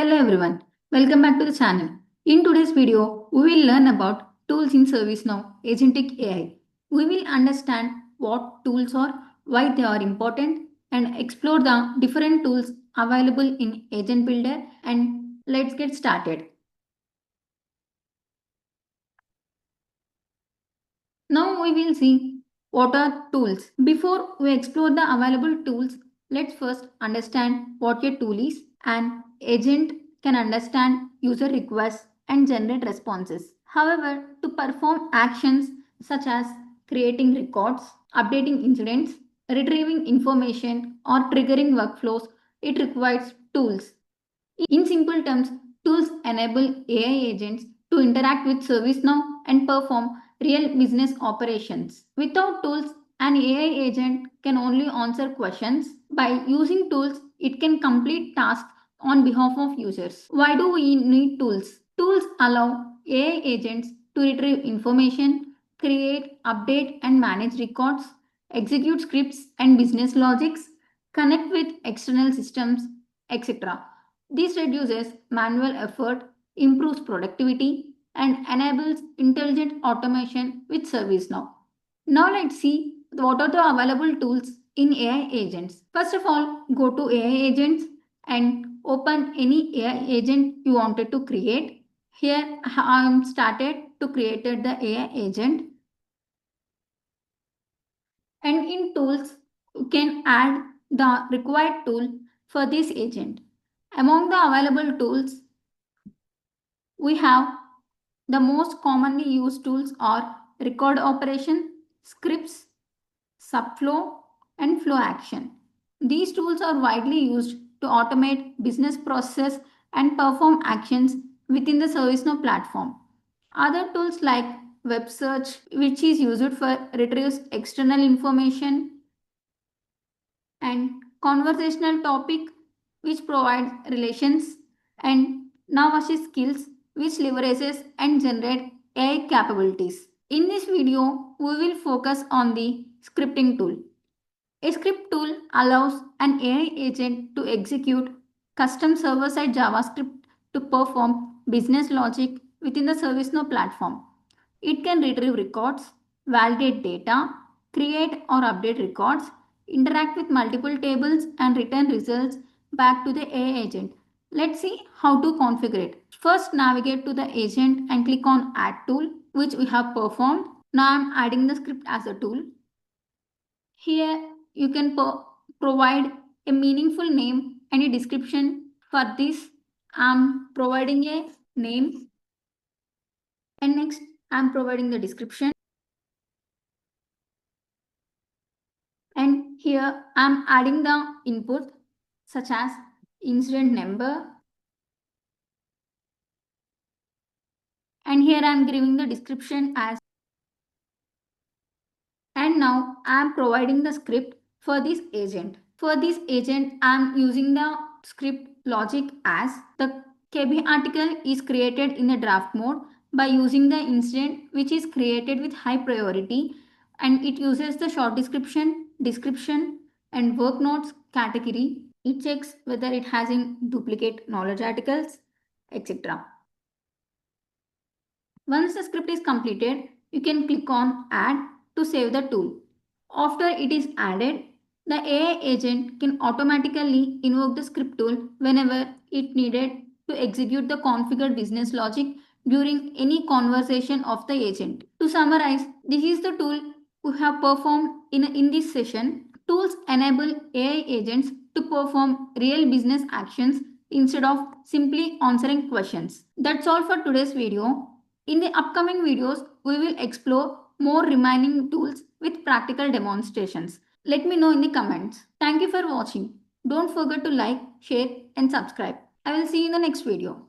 Hello everyone, welcome back to the channel. In today's video, we will learn about tools in ServiceNow Agentic AI. We will understand what tools are, why they are important, and explore the different tools available in Agent Builder. And let's get started. Now we will see what are tools. Before we explore the available tools, let's first understand what a tool is. An agent can understand user requests and generate responses. However, to perform actions such as creating records, updating incidents, retrieving information, or triggering workflows, it requires tools. In simple terms, tools enable AI agents to interact with ServiceNow and perform real business operations. Without tools, an AI agent can only answer questions. By using tools, it can complete tasks on behalf of users. Why do we need tools? Tools allow AI agents to retrieve information, create, update, and manage records, execute scripts and business logics, connect with external systems, etc. This reduces manual effort, improves productivity, and enables intelligent automation with ServiceNow. Now let's see what are the available tools in AI agents. First of all, go to AI agents and open any AI agent you wanted to create. Here I am started to create the AI agent, and in tools you can add the required tool for this agent. Among the available tools, we have the most commonly used tools are record operation, scripts, subflow, and flow action. These tools are widely used to automate business processes and perform actions within the ServiceNow platform. Other tools like web search, which is used for retrieves external information, and conversational topic, which provides relations, and Navashi skills, which leverages and generate AI capabilities. In this video, we will focus on the scripting tool. A script tool allows an AI agent to execute custom server-side JavaScript to perform business logic within the ServiceNow platform. It can retrieve records, validate data, create or update records, interact with multiple tables, and return results back to the AI agent. Let's see how to configure it. First, navigate to the agent and click on Add Tool, which we have performed. Now I am adding the script as a tool. Here you can provide a meaningful name and a description. For this, I am providing a name, and next I am providing the description. And here I am adding the input such as incident number, and here I am giving the description as. And now I am providing the script for this agent. For this agent, I am using the script logic as the KB article is created in the draft mode by using the incident which is created with high priority, and it uses the short description and work notes category. It checks whether it has in duplicate knowledge articles, etc. Once the script is completed, you can click on Add to save the tool. After it is added, the AI agent can automatically invoke the script tool whenever it needed to execute the configured business logic during any conversation of the agent. To summarize, this is the tool we have performed in this session. Tools enable AI agents to perform real business actions instead of simply answering questions. That's all for today's video. In the upcoming videos, we will explore more remaining tools with practical demonstrations. Let me know in the comments. Thank you for watching. Don't forget to like, share and subscribe. I will see you in the next video.